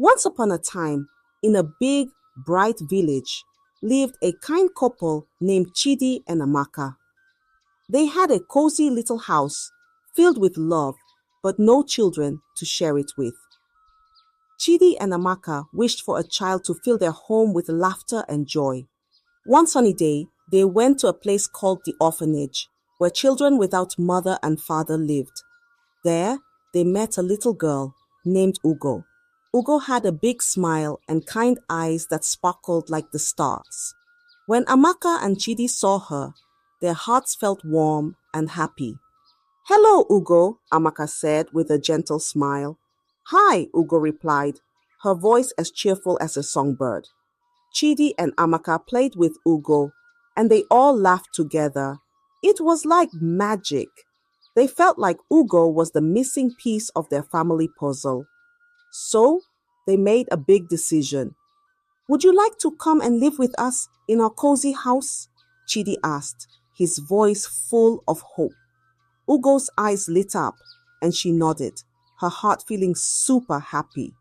Once upon a time, in a big, bright village, lived a kind couple named Chidi and Amaka. They had a cozy little house filled with love, but no children to share it with. Chidi and Amaka wished for a child to fill their home with laughter and joy. One sunny day, they went to a place called the orphanage, where children without mother and father lived. There, they met a little girl named Ugo. Ugo had a big smile and kind eyes that sparkled like the stars. When Amaka and Chidi saw her, their hearts felt warm and happy. "Hello, Ugo," Amaka said with a gentle smile. "Hi," Ugo replied, her voice as cheerful as a songbird. Chidi and Amaka played with Ugo, and they all laughed together. It was like magic. They felt like Ugo was the missing piece of their family puzzle. So, they made a big decision. "Would you like to come and live with us in our cozy house?" Chidi asked, his voice full of hope. Ugo's eyes lit up, and she nodded, her heart feeling super happy.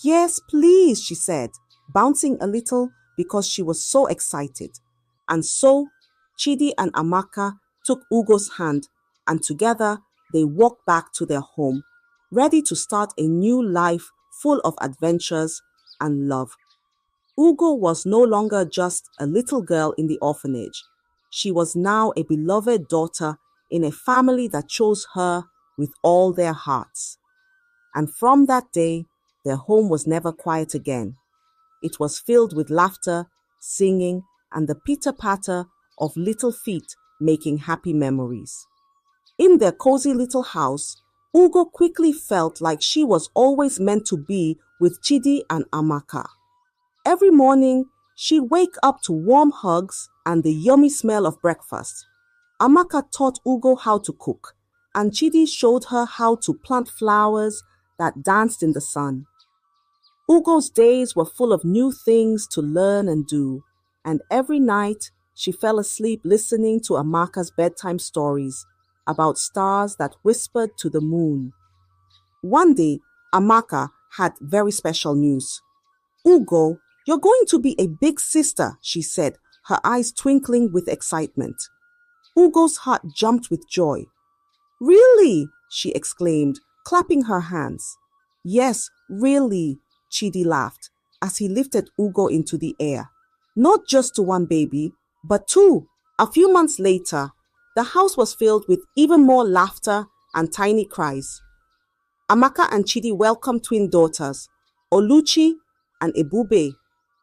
"Yes, please," she said, bouncing a little because she was so excited. And so, Chidi and Amaka took Ugo's hand, and together they walked back to their home, ready to start a new life full of adventures and love. Ugo was no longer just a little girl in the orphanage. She was now a beloved daughter in a family that chose her with all their hearts. And from that day, their home was never quiet again. It was filled with laughter, singing, and the pitter-patter of little feet making happy memories. In their cozy little house, Ugo quickly felt like she was always meant to be with Chidi and Amaka. Every morning, she'd wake up to warm hugs and the yummy smell of breakfast. Amaka taught Ugo how to cook, and Chidi showed her how to plant flowers that danced in the sun. Ugo's days were full of new things to learn and do, and every night she fell asleep listening to Amaka's bedtime stories about stars that whispered to the moon. One day, Amaka had very special news. "Ugo, you're going to be a big sister," she said, her eyes twinkling with excitement. Ugo's heart jumped with joy. "Really?" she exclaimed, clapping her hands. "Yes, really," Chidi laughed as he lifted Ugo into the air. Not just to one baby, but two. A few months later, the house was filled with even more laughter and tiny cries. Amaka and Chidi welcomed twin daughters, Oluchi and Ebube.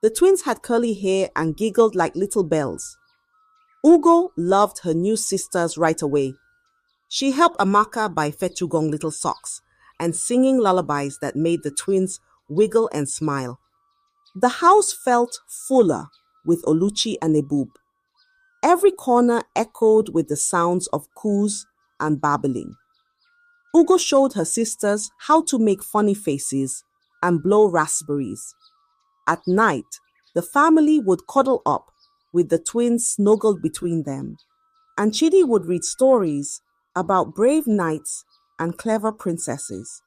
The twins had curly hair and giggled like little bells. Ugo loved her new sisters right away. She helped Amaka buy Fetugong little socks and singing lullabies that made the twins wiggle and smile. The house felt fuller with Oluchi and Ebube. Every corner echoed with the sounds of coos and babbling. Ugo showed her sisters how to make funny faces and blow raspberries. At night, the family would cuddle up with the twins snuggled between them, and Chidi would read stories about brave knights and clever princesses.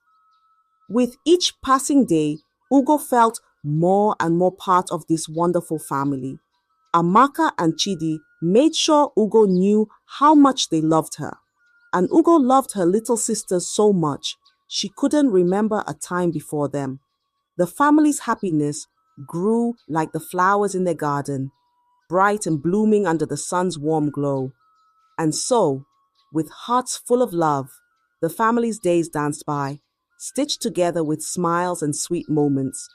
With each passing day, Ugo felt more and more part of this wonderful family. Amaka and Chidi made sure Ugo knew how much they loved her. And Ugo loved her little sisters so much, she couldn't remember a time before them. The family's happiness grew like the flowers in their garden, bright and blooming under the sun's warm glow. And so, with hearts full of love, the family's days danced by, stitched together with smiles and sweet moments.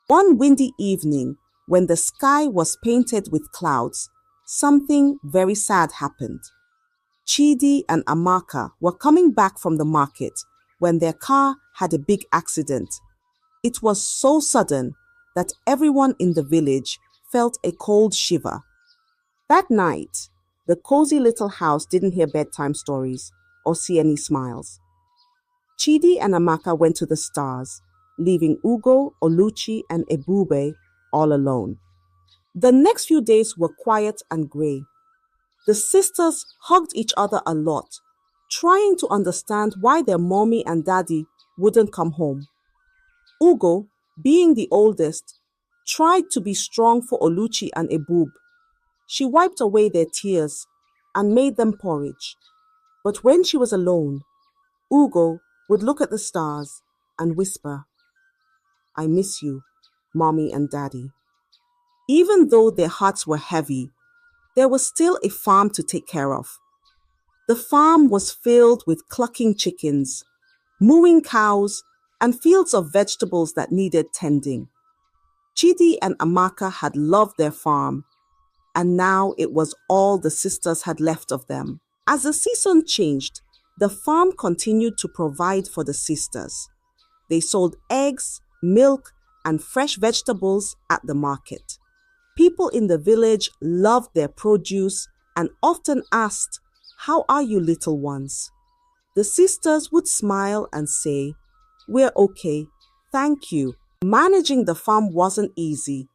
One windy evening, when the sky was painted with clouds, something very sad happened. Chidi and Amaka were coming back from the market when their car had a big accident. It was so sudden that everyone in the village felt a cold shiver. That night, the cozy little house didn't hear bedtime stories or see any smiles. Chidi and Amaka went to the stars, leaving Ugo, Oluchi, and Ebube all alone. The next few days were quiet and grey. The sisters hugged each other a lot, trying to understand why their mommy and daddy wouldn't come home. Ugo, being the oldest, tried to be strong for Oluchi and Ebub. She wiped away their tears and made them porridge. But when she was alone, Ugo would look at the stars and whisper, "I miss you, Mommy and Daddy." Even though their hearts were heavy, there was still a farm to take care of. The farm was filled with clucking chickens, mooing cows, and fields of vegetables that needed tending. Chidi and Amaka had loved their farm, and now it was all the sisters had left of them. As the season changed, the farm continued to provide for the sisters. They sold eggs, milk, and fresh vegetables at the market. People in the village loved their produce and often asked, "How are you, little ones?" The sisters would smile and say, "We're okay, thank you." Managing the farm wasn't easy,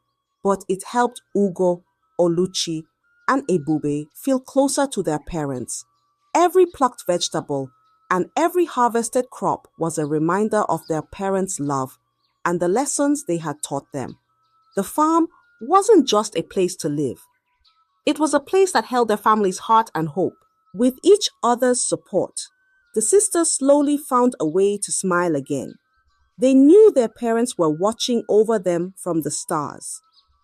but it helped Ugo, Oluchi, and Ebube feel closer to their parents. Every plucked vegetable and every harvested crop was a reminder of their parents' love and the lessons they had taught them. The farm wasn't just a place to live. It was a place that held their family's heart and hope. With each other's support, the sisters slowly found a way to smile again. They knew their parents were watching over them from the stars,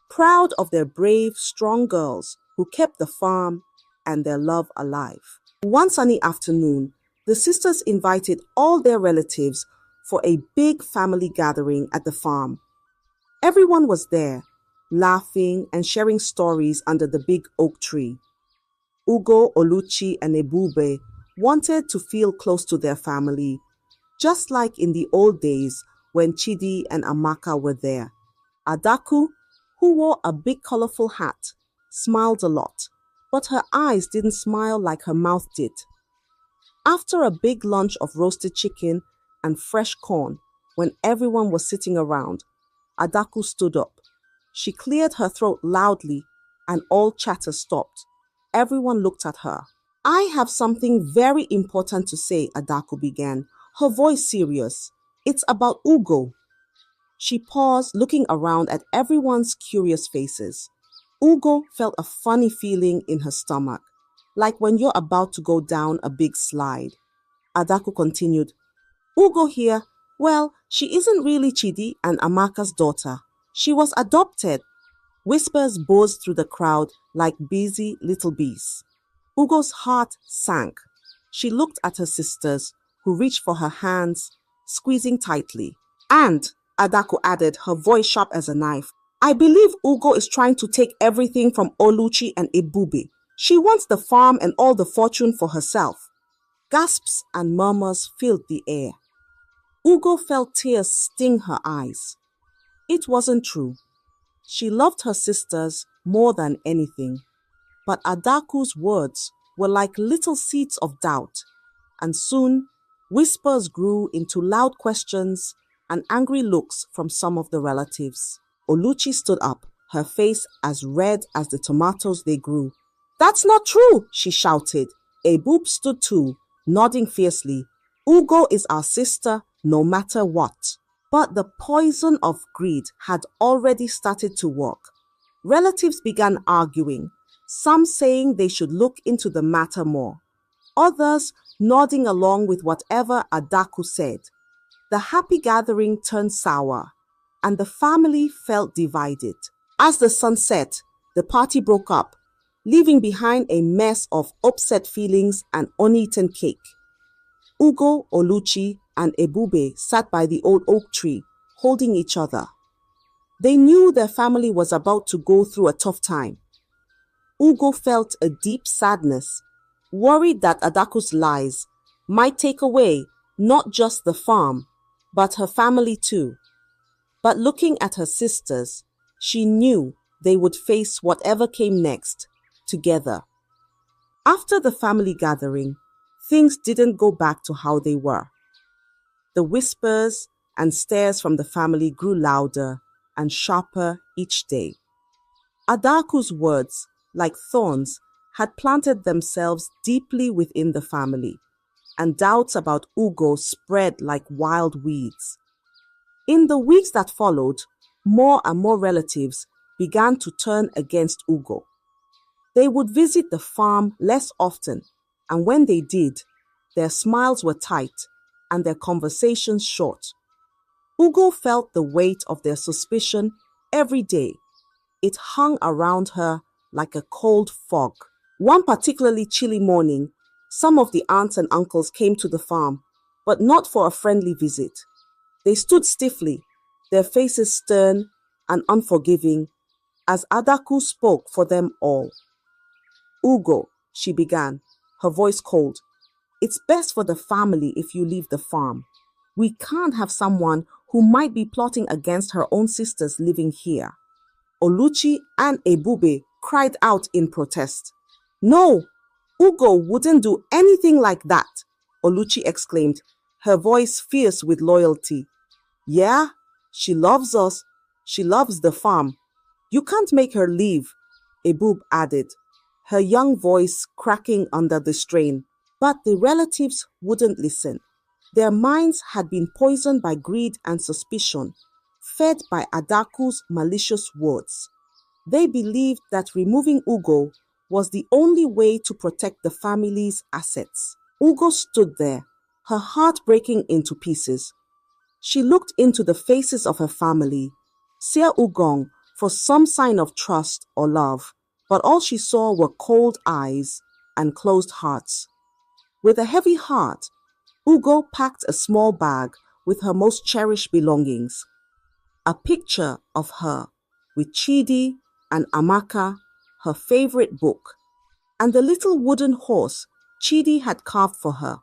proud of their brave, strong girls who kept the farm and their love alive. One sunny afternoon, the sisters invited all their relatives for a big family gathering at the farm. Everyone was there, laughing and sharing stories under the big oak tree. Ugo, Oluchi, and Ebube wanted to feel close to their family, just like in the old days when Chidi and Amaka were there. Adaku, who wore a big colorful hat, smiled a lot, but her eyes didn't smile like her mouth did. After a big lunch of roasted chicken and fresh corn, when everyone was sitting around, Adaku stood up. She cleared her throat loudly and all chatter stopped. Everyone looked at her. "I have something very important to say," Adaku began, her voice serious. "It's about Ugo." She paused, looking around at everyone's curious faces. Ugo felt a funny feeling in her stomach, like when you're about to go down a big slide. Adaku continued, "Ugo here, well, she isn't really Chidi and Amaka's daughter. She was adopted." Whispers buzzed through the crowd like busy little bees. Ugo's heart sank. She looked at her sisters, who reached for her hands, squeezing tightly. "And," Adaku added, her voice sharp as a knife, "I believe Ugo is trying to take everything from Oluchi and Ebube. She wants the farm and all the fortune for herself." Gasps and murmurs filled the air. Ugo felt tears sting her eyes. It wasn't true. She loved her sisters more than anything. But Adaku's words were like little seeds of doubt, and soon whispers grew into loud questions and angry looks from some of the relatives. Oluchi stood up, her face as red as the tomatoes they grew. "That's not true," she shouted. Ebub stood too, nodding fiercely. "Ugo is our sister, no matter what." But the poison of greed had already started to work. Relatives began arguing, some saying they should look into the matter more, others nodding along with whatever Adaku said. The happy gathering turned sour, and the family felt divided. As the sun set, the party broke up, leaving behind a mess of upset feelings and uneaten cake. Ugo, Oluchi, and Ebube sat by the old oak tree, holding each other. They knew their family was about to go through a tough time. Ugo felt a deep sadness, worried that Adaku's lies might take away not just the farm, but her family too. But looking at her sisters, she knew they would face whatever came next, together. After the family gathering, things didn't go back to how they were. The whispers and stares from the family grew louder and sharper each day. Adaku's words, like thorns, had planted themselves deeply within the family, and doubts about Ugo spread like wild weeds. In the weeks that followed, more and more relatives began to turn against Ugo. They would visit the farm less often, and when they did, their smiles were tight and their conversations short. Ugo felt the weight of their suspicion every day. It hung around her like a cold fog. One particularly chilly morning, some of the aunts and uncles came to the farm, but not for a friendly visit. They stood stiffly, their faces stern and unforgiving, as Adaku spoke for them all. Ugo, she began, her voice cold, it's best for the family if you leave the farm. We can't have someone who might be plotting against her own sisters living here. Oluchi and Ebube cried out in protest. No, Ugo wouldn't do anything like that, Oluchi exclaimed, her voice fierce with loyalty. Yeah, she loves us. She loves the farm. You can't make her leave, Ebube added, her young voice cracking under the strain. But the relatives wouldn't listen. Their minds had been poisoned by greed and suspicion, fed by Adaku's malicious words. They believed that removing Ugo was the only way to protect the family's assets. Ugo stood there, her heart breaking into pieces. She looked into the faces of her family, Sia Ugong, for some sign of trust or love, but all she saw were cold eyes and closed hearts. With a heavy heart, Ugo packed a small bag with her most cherished belongings. A picture of her with Chidi and Amaka, her favorite book, and the little wooden horse Chidi had carved for her.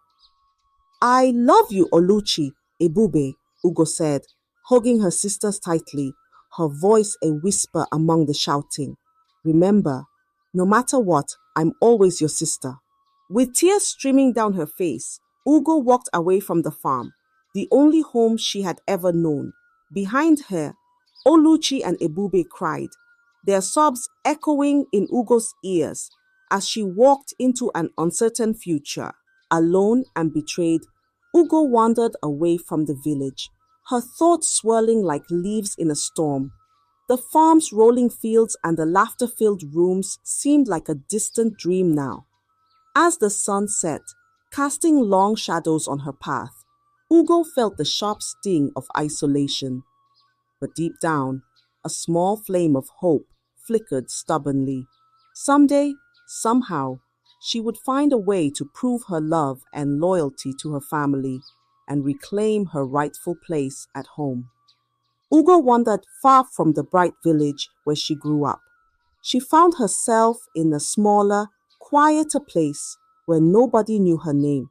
I love you, Oluchi, Ebube, Ugo said, hugging her sisters tightly, her voice a whisper among the shouting. Remember, no matter what, I'm always your sister. With tears streaming down her face, Ugo walked away from the farm, the only home she had ever known. Behind her, Oluchi and Ebube cried, their sobs echoing in Ugo's ears as she walked into an uncertain future. Alone and betrayed, Ugo wandered away from the village, her thoughts swirling like leaves in a storm. The farm's rolling fields and the laughter-filled rooms seemed like a distant dream now. As the sun set, casting long shadows on her path, Ugo felt the sharp sting of isolation. But deep down, a small flame of hope flickered stubbornly. Someday, somehow, she would find a way to prove her love and loyalty to her family and reclaim her rightful place at home. Ugo wandered far from the bright village where she grew up. She found herself in a smaller, quieter place where nobody knew her name.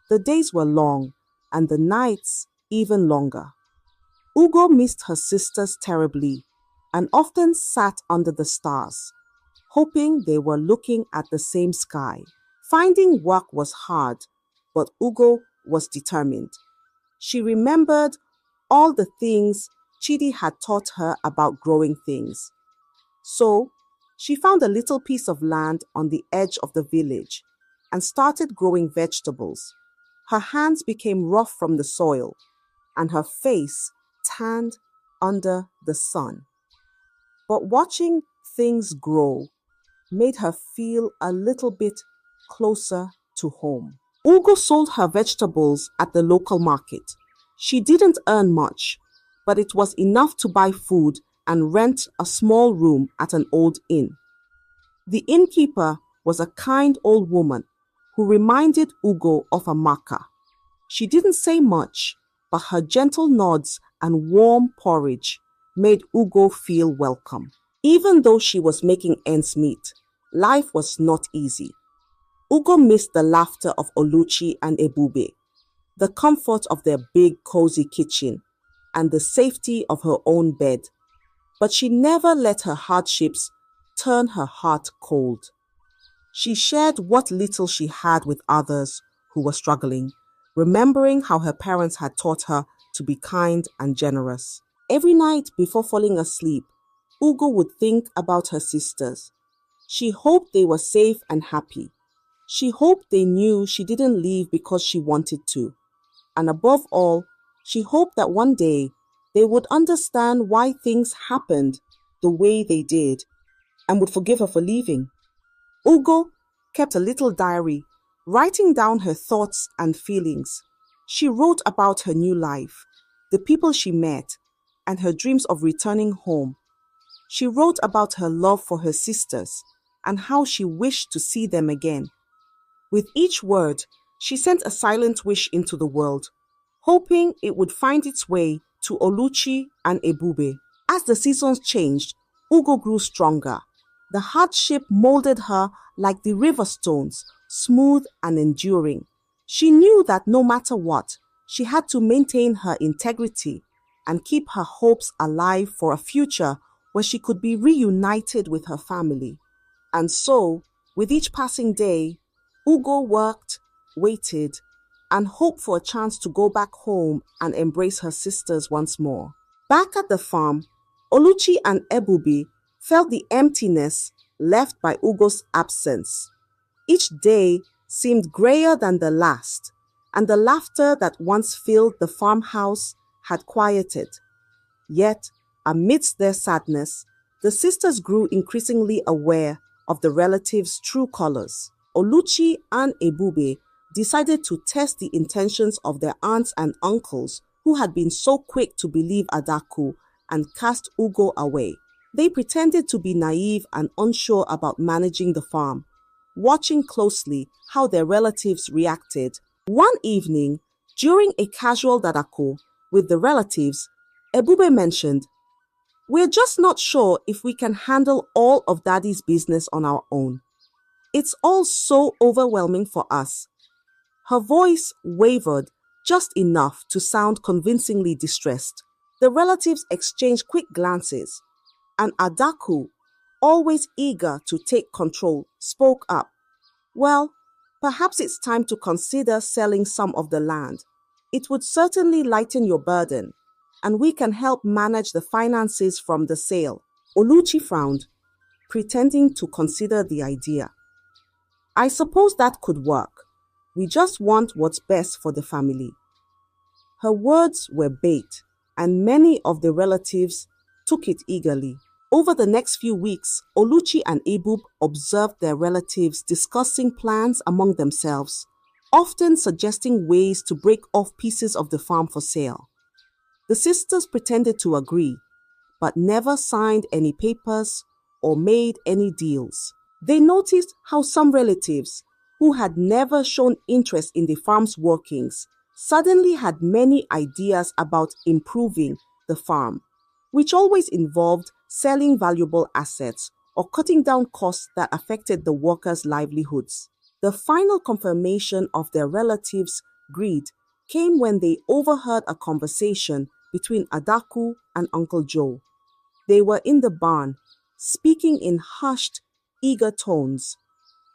The days were long and the nights even longer. Ugo missed her sisters terribly and often sat under the stars, hoping they were looking at the same sky. Finding work was hard, but Ugo was determined. She remembered all the things Chidi had taught her about growing things. So, she found a little piece of land on the edge of the village and started growing vegetables. Her hands became rough from the soil and her face tanned under the sun. But watching things grow made her feel a little bit closer to home. Ugo sold her vegetables at the local market. She didn't earn much, but it was enough to buy food and rent a small room at an old inn. The innkeeper was a kind old woman who reminded Ugo of Amaka. She didn't say much, but her gentle nods and warm porridge made Ugo feel welcome. Even though she was making ends meet, life was not easy. Ugo missed the laughter of Oluchi and Ebube, the comfort of their big cozy kitchen, and the safety of her own bed. But she never let her hardships turn her heart cold. She shared what little she had with others who were struggling, remembering how her parents had taught her to be kind and generous. Every night before falling asleep, Ugo would think about her sisters. She hoped they were safe and happy. She hoped they knew she didn't leave because she wanted to. And above all, she hoped that one day They would understand why things happened the way they did and would forgive her for leaving. Ugo kept a little diary, writing down her thoughts and feelings. She wrote about her new life, the people she met, and her dreams of returning home. She wrote about her love for her sisters and how she wished to see them again. With each word, she sent a silent wish into the world, hoping it would find its way to Oluchi and Ebube. As the seasons changed, Ugo grew stronger. The hardship molded her like the river stones, smooth and enduring. She knew that no matter what, she had to maintain her integrity and keep her hopes alive for a future where she could be reunited with her family. And so, with each passing day, Ugo worked, waited, and hoped for a chance to go back home and embrace her sisters once more. Back at the farm, Oluchi and Ebube felt the emptiness left by Ugo's absence. Each day seemed grayer than the last, and the laughter that once filled the farmhouse had quieted. Yet, amidst their sadness, the sisters grew increasingly aware of the relatives' true colors. Oluchi and Ebube decided to test the intentions of their aunts and uncles who had been so quick to believe Adaku and cast Ugo away. They pretended to be naive and unsure about managing the farm, watching closely how their relatives reacted. One evening, during a casual dadako with the relatives, Ebube mentioned, "We're just not sure if we can handle all of Daddy's business on our own. It's all so overwhelming for us." Her voice wavered just enough to sound convincingly distressed. The relatives exchanged quick glances, and Adaku, always eager to take control, spoke up. "Well, perhaps it's time to consider selling some of the land. It would certainly lighten your burden, and we can help manage the finances from the sale." Oluchi frowned, pretending to consider the idea. "I suppose that could work. We just want what's best for the family." Her words were bait, and many of the relatives took it eagerly. Over the next few weeks, Oluchi and Ebube observed their relatives discussing plans among themselves, often suggesting ways to break off pieces of the farm for sale. The sisters pretended to agree, but never signed any papers or made any deals. They noticed how some relatives, who had never shown interest in the farm's workings, suddenly had many ideas about improving the farm, which always involved selling valuable assets or cutting down costs that affected the workers' livelihoods. The final confirmation of their relatives' greed came when they overheard a conversation between Adaku and Uncle Joe. They were in the barn, speaking in hushed, eager tones.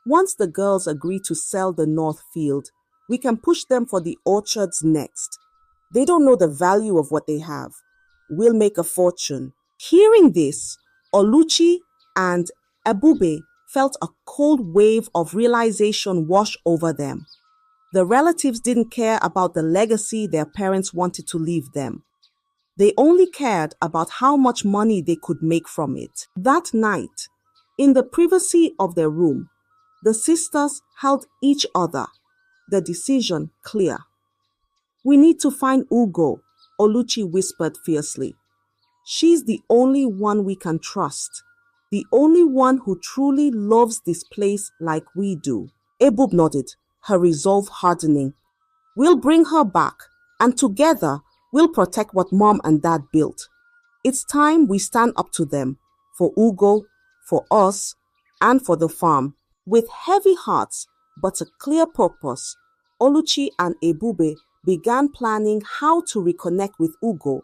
"Once the girls agree to sell the north field, we can push them for the orchards next. They don't know the value of what they have. We'll make a fortune." Hearing this, Oluchi and Ebube felt a cold wave of realization wash over them. The relatives didn't care about the legacy their parents wanted to leave them. They only cared about how much money they could make from it. That night, in the privacy of their room, the sisters held each other, the decision clear. "We need to find Ugo," Oluchi whispered fiercely. "She's the only one we can trust, the only one who truly loves this place like we do." Ebube nodded, her resolve hardening. "We'll bring her back, and together we'll protect what Mom and Dad built. It's time we stand up to them, for Ugo, for us, and for the farm." With heavy hearts, but a clear purpose, Oluchi and Ebube began planning how to reconnect with Ugo,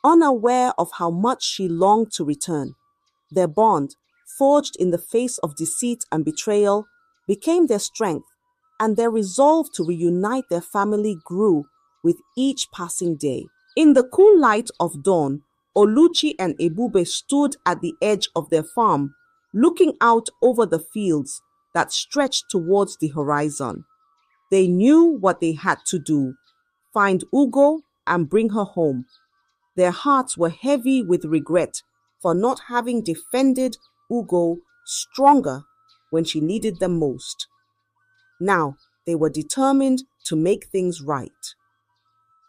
unaware of how much she longed to return. Their bond, forged in the face of deceit and betrayal, became their strength, and their resolve to reunite their family grew with each passing day. In the cool light of dawn, Oluchi and Ebube stood at the edge of their farm, looking out over the fields that stretched towards the horizon. They knew what they had to do: find Ugo and bring her home. Their hearts were heavy with regret for not having defended Ugo stronger when she needed them most. Now they were determined to make things right.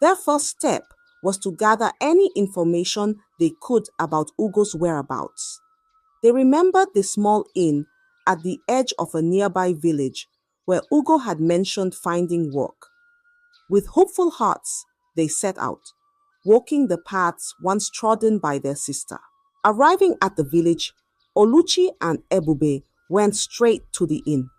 Their first step was to gather any information they could about Ugo's whereabouts. They remembered the small inn at the edge of a nearby village where Ugo had mentioned finding work. With hopeful hearts, they set out, walking the paths once trodden by their sister. Arriving at the village, Oluchi and Ebube went straight to the inn.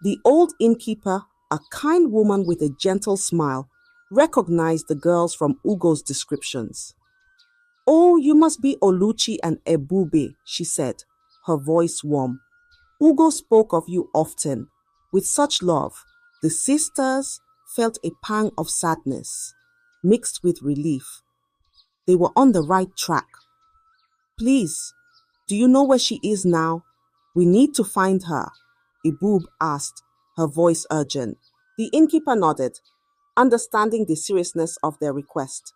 The old innkeeper, a kind woman with a gentle smile, recognized the girls from Ugo's descriptions. "Oh, you must be Oluchi and Ebube," she said, her voice warm. "Ugo spoke of you often, with such love." The sisters felt a pang of sadness, mixed with relief. They were on the right track. "Please, do you know where she is now? We need to find her," Ebube asked, her voice urgent. The innkeeper nodded, understanding the seriousness of their request.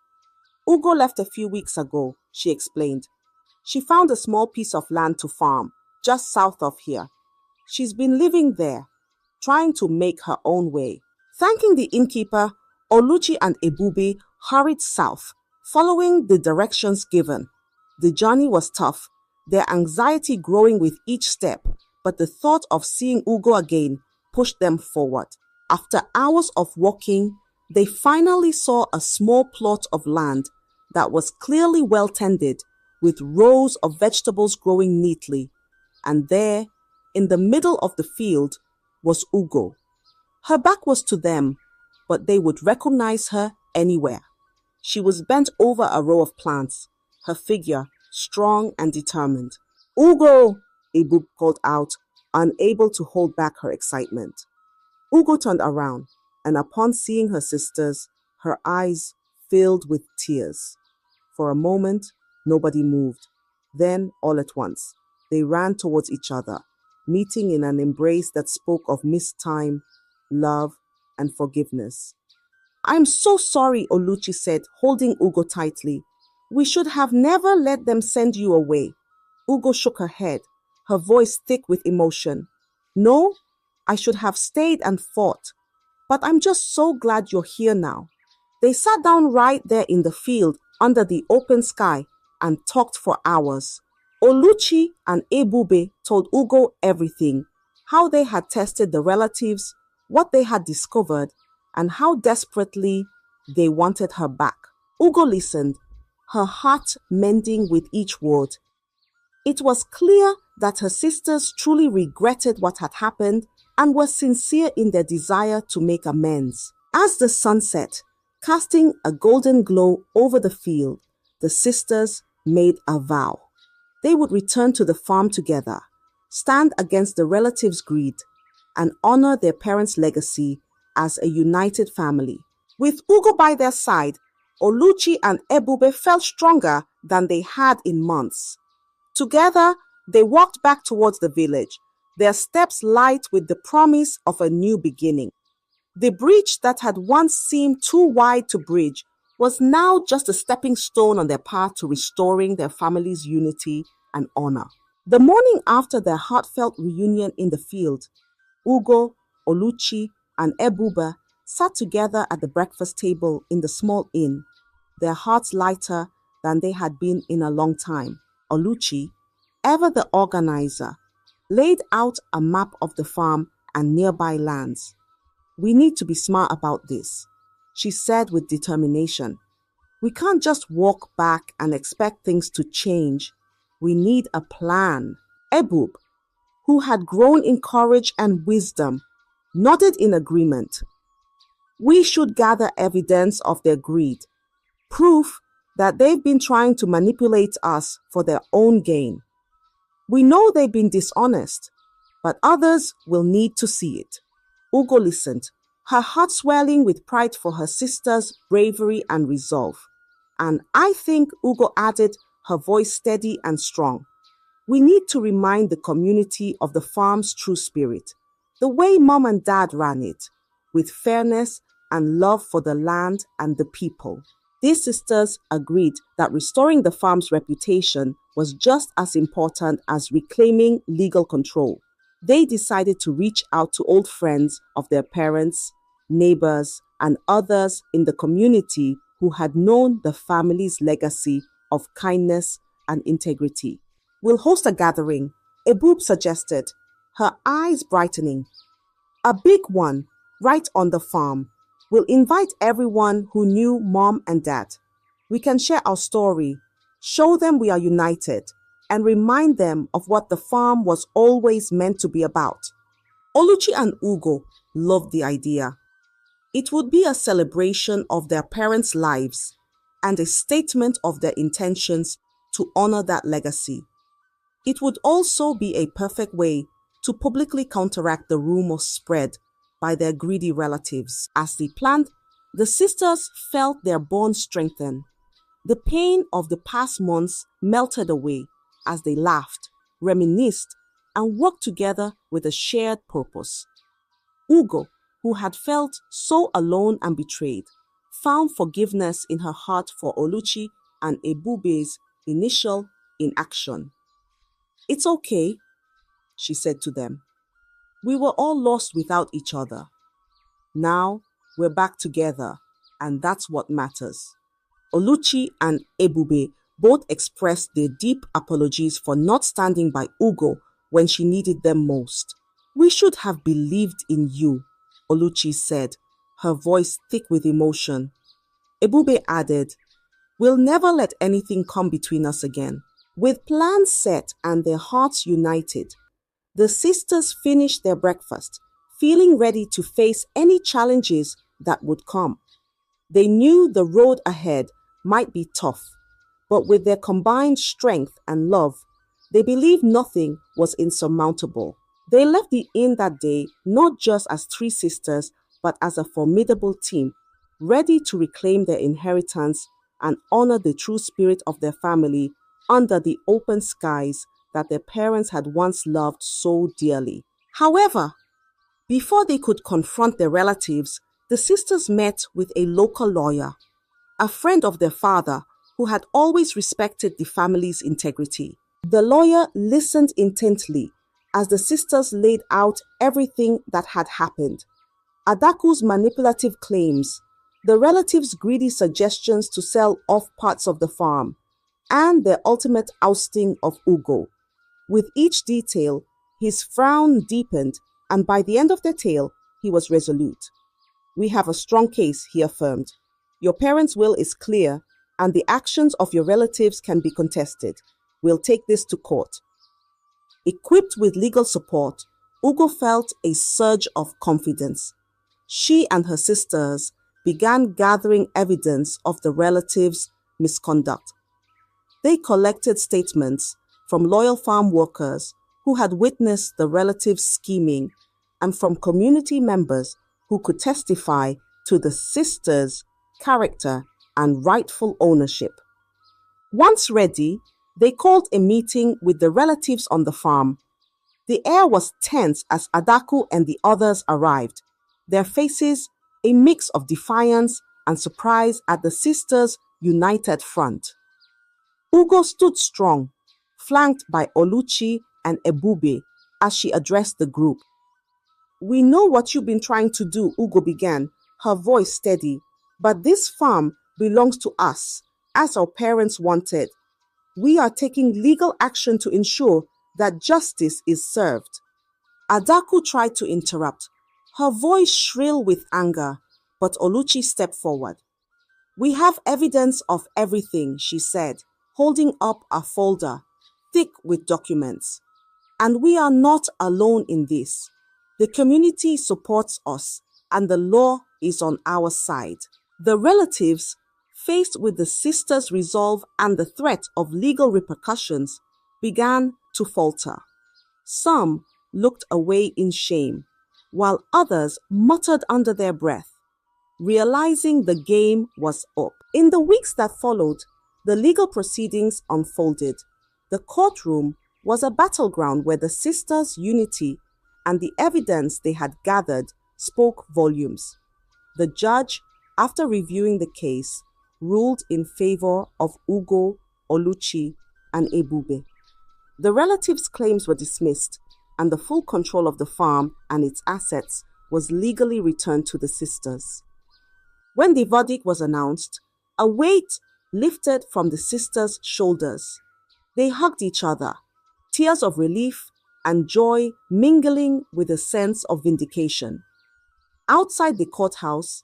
"Ugo left a few weeks ago," she explained. "She found a small piece of land to farm, just south of here. She's been living there, trying to make her own way." Thanking the innkeeper, Oluchi and Ebube hurried south, following the directions given. The journey was tough, their anxiety growing with each step, but the thought of seeing Ugo again pushed them forward. After hours of walking, they finally saw a small plot of land that was clearly well tended, with rows of vegetables growing neatly. And there, in the middle of the field, was Ugo. Her back was to them, but they would recognize her anywhere. She was bent over a row of plants, her figure strong and determined. "Ugo!" Ebube called out, unable to hold back her excitement. Ugo turned around, and upon seeing her sisters, her eyes filled with tears. For a moment, nobody moved. Then, all at once, they ran towards each other, meeting in an embrace that spoke of missed time, love, and forgiveness. "I'm so sorry," Oluchi said, holding Ugo tightly. "We should have never let them send you away." Ugo shook her head, her voice thick with emotion. "No, I should have stayed and fought. But I'm just so glad you're here now." They sat down right there in the field under the open sky and talked for hours. Oluchi and Ebube told Ugo everything, how they had tested the relatives, what they had discovered, and how desperately they wanted her back. Ugo listened, her heart mending with each word. It was clear that her sisters truly regretted what had happened and were sincere in their desire to make amends. As the sun set, casting a golden glow over the field, the sisters made a vow. They would return to the farm together, stand against the relatives' greed, and honor their parents' legacy as a united family. With Ugo by their side, Oluchi and Ebube felt stronger than they had in months. Together, they walked back towards the village, their steps light with the promise of a new beginning. The bridge that had once seemed too wide to bridge was now just a stepping stone on their path to restoring their family's unity and honor. The morning after their heartfelt reunion in the field, Ugo, Oluchi, and Ebube sat together at the breakfast table in the small inn, their hearts lighter than they had been in a long time. Oluchi, ever the organizer, laid out a map of the farm and nearby lands. "We need to be smart about this," she said with determination. "We can't just walk back and expect things to change. We need a plan." Ebube, who had grown in courage and wisdom, nodded in agreement. "We should gather evidence of their greed, proof that they've been trying to manipulate us for their own gain. We know they've been dishonest, but others will need to see it." Ugo listened, her heart swelling with pride for her sister's bravery and resolve. And I think, Ugo added, her voice steady and strong, "we need to remind the community of the farm's true spirit, the way Mom and Dad ran it, with fairness and love for the land and the people." These sisters agreed that restoring the farm's reputation was just as important as reclaiming legal control. They decided to reach out to old friends of their parents, neighbors, and others in the community who had known the family's legacy of kindness and integrity. We'll host a gathering, Ebub suggested, her eyes brightening. A big one, right on the farm. We'll invite everyone who knew mom and dad. We can share our story, show them we are united, and remind them of what the farm was always meant to be about. Oluchi and Ugo loved the idea. It would be a celebration of their parents' lives and a statement of their intentions to honor that legacy. It would also be a perfect way to publicly counteract the rumors spread by their greedy relatives. As they planned, the sisters felt their bond strengthen. The pain of the past months melted away as they laughed, reminisced, and worked together with a shared purpose. Ugo, who had felt so alone and betrayed, found forgiveness in her heart for Oluchi and Ebube's initial inaction. "It's okay," she said to them. "We were all lost without each other. Now we're back together, and that's what matters." Oluchi and Ebube both expressed their deep apologies for not standing by Ugo when she needed them most. "We should have believed in you," Oluchi said, her voice thick with emotion. Ebube added, "We'll never let anything come between us again." With plans set and their hearts united, the sisters finished their breakfast, feeling ready to face any challenges that would come. They knew the road ahead might be tough, but with their combined strength and love, they believed nothing was insurmountable. They left the inn that day not just as three sisters, but as a formidable team, ready to reclaim their inheritance and honor the true spirit of their family under the open skies that their parents had once loved so dearly. However, before they could confront their relatives, the sisters met with a local lawyer, a friend of their father who had always respected the family's integrity. The lawyer listened intently as the sisters laid out everything that had happened. Adaku's manipulative claims, the relatives' greedy suggestions to sell off parts of the farm, and their ultimate ousting of Ugo. With each detail, his frown deepened, and by the end of the tale, he was resolute. "We have a strong case," he affirmed. "Your parents' will is clear, and the actions of your relatives can be contested. We'll take this to court." Equipped with legal support, Ugo felt a surge of confidence. She and her sisters began gathering evidence of the relatives' misconduct. They collected statements from loyal farm workers who had witnessed the relatives' scheming and from community members who could testify to the sisters' character and rightful ownership. Once ready, they called a meeting with the relatives on the farm. The air was tense as Adaku and the others arrived, their faces a mix of defiance and surprise at the sisters' united front. Ugo stood strong, flanked by Oluchi and Ebube as she addressed the group. "We know what you've been trying to do," Ugo began, her voice steady, "but this farm belongs to us, as our parents wanted. We are taking legal action to ensure that justice is served." Adaku tried to interrupt, her voice shrill with anger, but Oluchi stepped forward. "We have evidence of everything," she said, holding up a folder, thick with documents. "And we are not alone in this. The community supports us, and the law is on our side." The relatives, faced with the sisters' resolve and the threat of legal repercussions, began to falter. Some looked away in shame, while others muttered under their breath, realizing the game was up. In the weeks that followed, the legal proceedings unfolded. The courtroom was a battleground where the sisters' unity and the evidence they had gathered spoke volumes. The judge, after reviewing the case, ruled in favor of Ugo, Oluchi, and Ebube. The relatives' claims were dismissed, and the full control of the farm and its assets was legally returned to the sisters. When the verdict was announced, a weight lifted from the sisters' shoulders. They hugged each other, tears of relief and joy mingling with a sense of vindication. Outside the courthouse,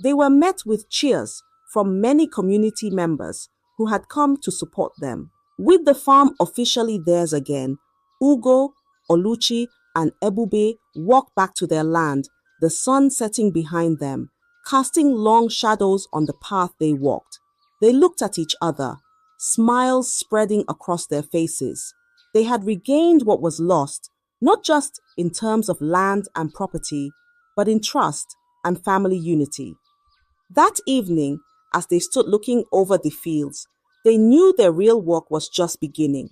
they were met with cheers from many community members who had come to support them. With the farm officially theirs again, Ugo, Oluchi, and Ebube walked back to their land, the sun setting behind them, casting long shadows on the path they walked. They looked at each other, smiles spreading across their faces. They had regained what was lost, not just in terms of land and property, but in trust and family unity. That evening, as they stood looking over the fields, they knew their real work was just beginning.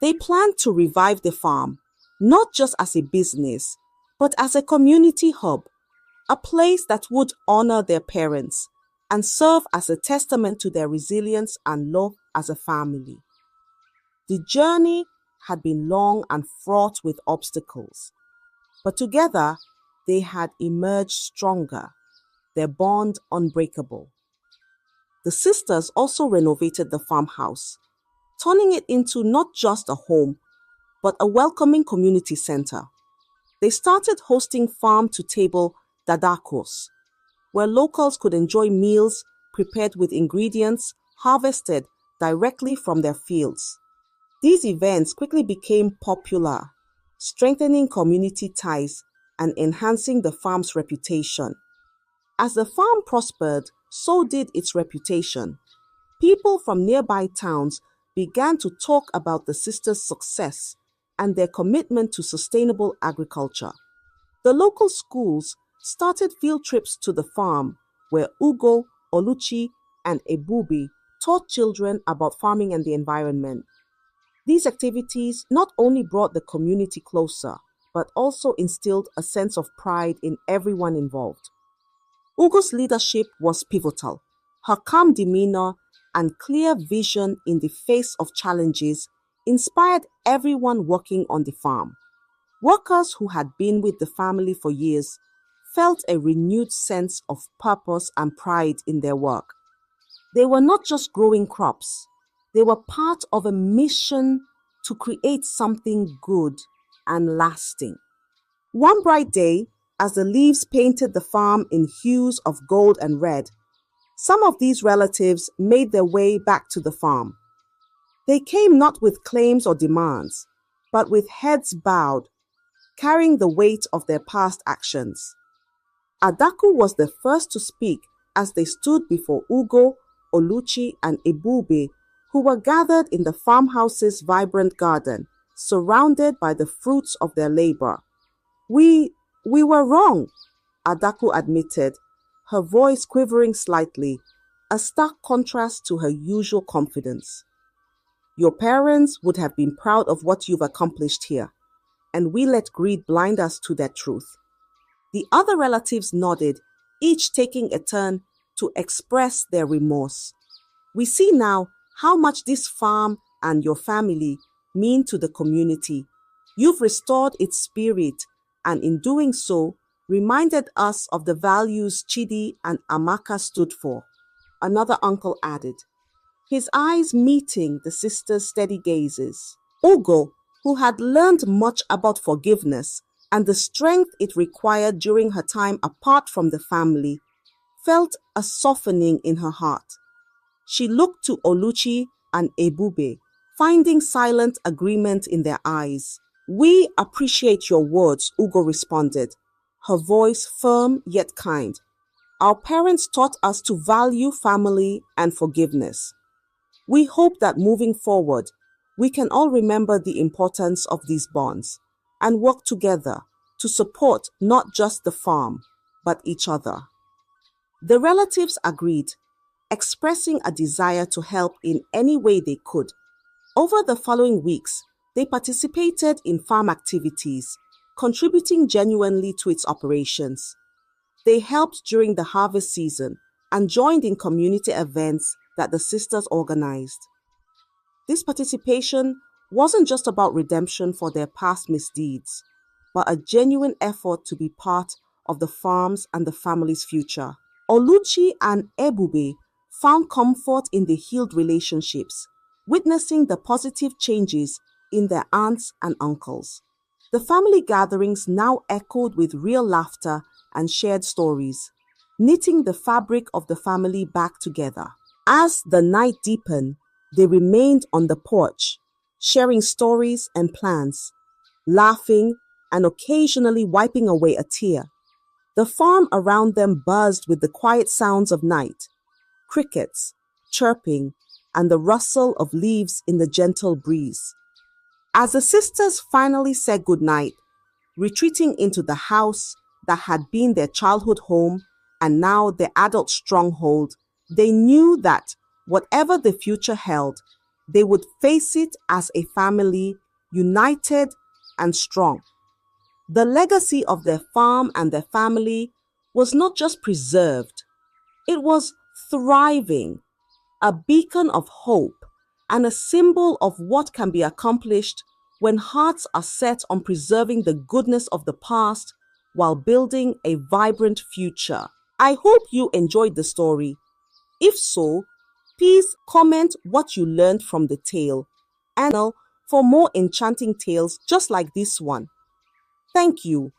They planned to revive the farm, not just as a business, but as a community hub, a place that would honor their parents and serve as a testament to their resilience and love as a family. The journey had been long and fraught with obstacles, but together they had emerged stronger, their bond unbreakable. The sisters also renovated the farmhouse, turning it into not just a home, but a welcoming community center. They started hosting farm-to-table dadakos, where locals could enjoy meals prepared with ingredients harvested directly from their fields. These events quickly became popular, strengthening community ties and enhancing the farm's reputation. As the farm prospered, so did its reputation. People from nearby towns began to talk about the sisters' success and their commitment to sustainable agriculture. The local schools started field trips to the farm, where Ugo, Oluchi, and Ebube taught children about farming and the environment. These activities not only brought the community closer, but also instilled a sense of pride in everyone involved. Ugo's leadership was pivotal. Her calm demeanor and clear vision in the face of challenges inspired everyone working on the farm. Workers who had been with the family for years felt a renewed sense of purpose and pride in their work. They were not just growing crops, they were part of a mission to create something good and lasting. One bright day, as the leaves painted the farm in hues of gold and red, some of these relatives made their way back to the farm. They came not with claims or demands, but with heads bowed, carrying the weight of their past actions. Adaku was the first to speak as they stood before Ugo, Oluchi, and Ebube, who were gathered in the farmhouse's vibrant garden, surrounded by the fruits of their labor. We were wrong, Adaku admitted, her voice quivering slightly, a stark contrast to her usual confidence. Your parents would have been proud of what you've accomplished here, and we let greed blind us to that truth. The other relatives nodded, each taking a turn to express their remorse. We see now how much this farm and your family mean to the community. You've restored its spirit, and in doing so, reminded us of the values Chidi and Amaka stood for, another uncle added, his eyes meeting the sisters' steady gazes. Ugo, who had learned much about forgiveness and the strength it required during her time apart from the family, felt a softening in her heart. She looked to Oluchi and Ebube, finding silent agreement in their eyes. We appreciate your words, Ugo responded, her voice firm yet kind. Our parents taught us to value family and forgiveness. We hope that moving forward, we can all remember the importance of these bonds and work together to support not just the farm, but each other. The relatives agreed, expressing a desire to help in any way they could. Over the following weeks, they participated in farm activities, contributing genuinely to its operations. They helped during the harvest season, and joined in community events that the sisters organized. This participation wasn't just about redemption for their past misdeeds, but a genuine effort to be part of the farm's and the family's future. Oluchi and Ebube found comfort in the healed relationships, witnessing the positive changes in their aunts and uncles. The family gatherings now echoed with real laughter and shared stories, knitting the fabric of the family back together. As the night deepened, they remained on the porch, sharing stories and plans, laughing and occasionally wiping away a tear. The farm around them buzzed with the quiet sounds of night, crickets, chirping, and the rustle of leaves in the gentle breeze. As the sisters finally said goodnight, retreating into the house that had been their childhood home and now their adult stronghold, they knew that whatever the future held, they would face it as a family, united and strong. The legacy of their farm and their family was not just preserved, it was thriving, a beacon of hope and a symbol of what can be accomplished when hearts are set on preserving the goodness of the past while building a vibrant future. I hope you enjoyed the story. If so, please comment what you learned from the tale and for more enchanting tales just like this one. Thank you.